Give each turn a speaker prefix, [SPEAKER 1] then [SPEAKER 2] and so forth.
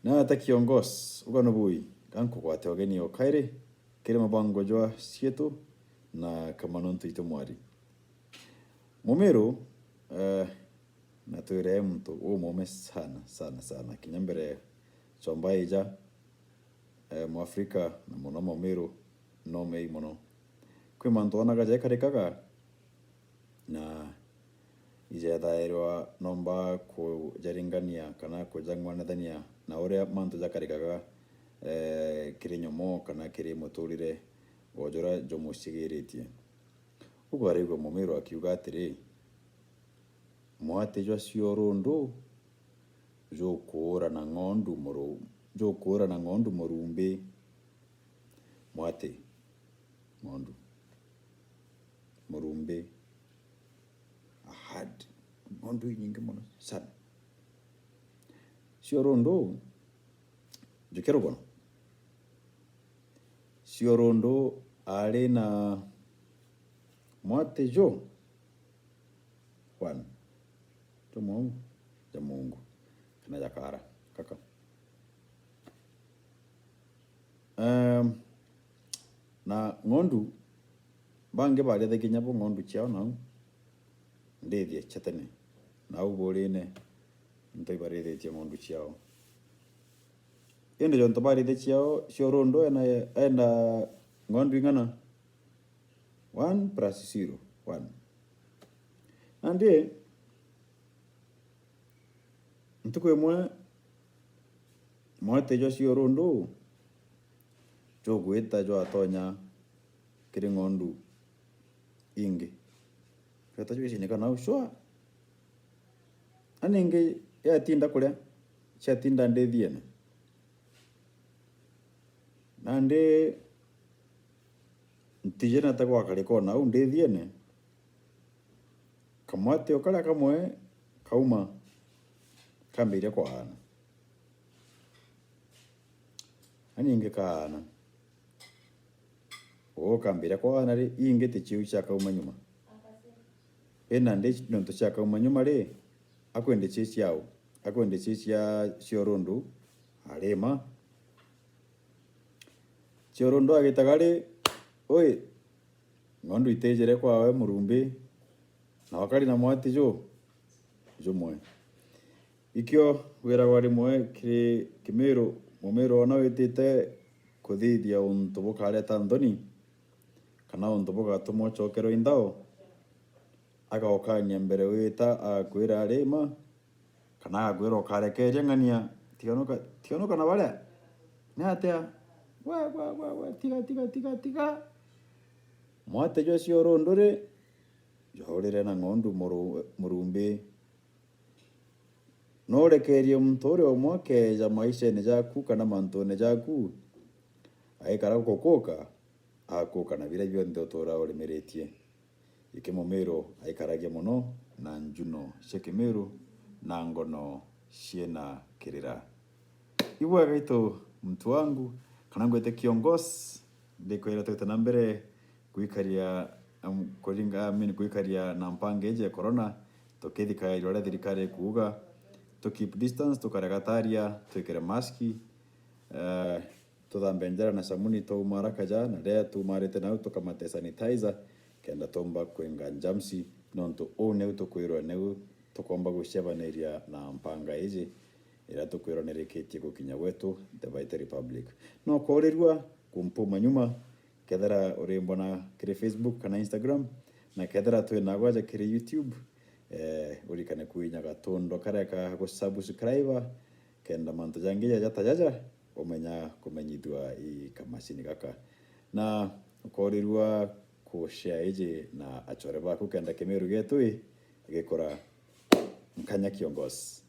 [SPEAKER 1] na ata kiongozi ugano bui kanko kwa teogeni okaire kile mabango jwa sietu na kamanonto itomwari momero na toire mtu mome sana kinyambere chombaija mu Afrika na mono momero no mei mono kwe mantona ga jekarekaga na ije dairwa nomba ko jaringania kana ko jangwanadania na ore manto jakarekaga kirinyomo kana kiri motorire ojora jomusigiritie ubare go momero akiuga atiri mwate jwa siorondo jokora na ngondu morumbe mwate ngondu morumbe ahad ngondu nyingi mono sana siorondo jokero bono siorondo ale na mwate jo wan to Mungu kana jakara kaka na ngondu bange bale de kinyabo ngondu chao na ndethie chatene na uborine ntoi bare de tia ngondu chao ende jonto bare de chao siorondo ena ngondu ngana 1 + 0 1 ande ntuko emwe mwate jo siorondo jogweta jo atonya kiri ngondu inge kata jo isinika na uswa aninge ya tinda kule cha tinda ndethiene nande ntijena takwa kaliko na ndethiene kamwate okala kamwe kauma kambire kwa ana aninge kana kambire kwa ana ri inge tichiu chaka umanyuma ena ndechi nonto chaka umanyuma re akwende chichi yao akwende chichi ya siorondo alema siorondo agitagare oi ngondu itejere kwa we murumbe na wakali na mwati jo mwe ikyo wera wari mwe kimero momero ona wetete kuthithia untubo kale tandoni kana untubo gatumo chokero indao aga okanya mbere weta akwira rema kana agwira okarekeria ngania tionoka na wale natea wa tiga mwate jo siorondore johorere na ngondu murumbe norekerie mtore omwake ja maisha ne jaku kana mantone jaku aikara kokoka akoka na vile byo ndotora ole meretie ikemomero aikaragia mono na njuno shekemero na ngono shiena kirira iwe gaito mtu wangu kana ngwete kiongozi ndiko ila tete mbere kuikaria kolinga mini kuikaria na mpange je corona tokethika ile thirikari kuuga to keep distance tukaragataria twikire maski tuthambenjera na sabuni to maraka ja na rea tu marete na tukamate sanitizer kenda tomba kwenga jamsi nonto one tukwirwa ne tukomba gushabaneria na mpanga iji ira tukwirwa nereketie gukinya wetu the Vital Republic no korerwa kumpuma nyuma kethera urimbona kire Facebook kana Instagram na kethera twinagwaja kire YouTube urikane kuinya gatondo kareka gusubscribe kenda manto jangia jatajaja kumenyithwa i kamashini gaka na ukorirwa kushare ije na achore baku kenda kemeru getu igikora mkanya kiongozi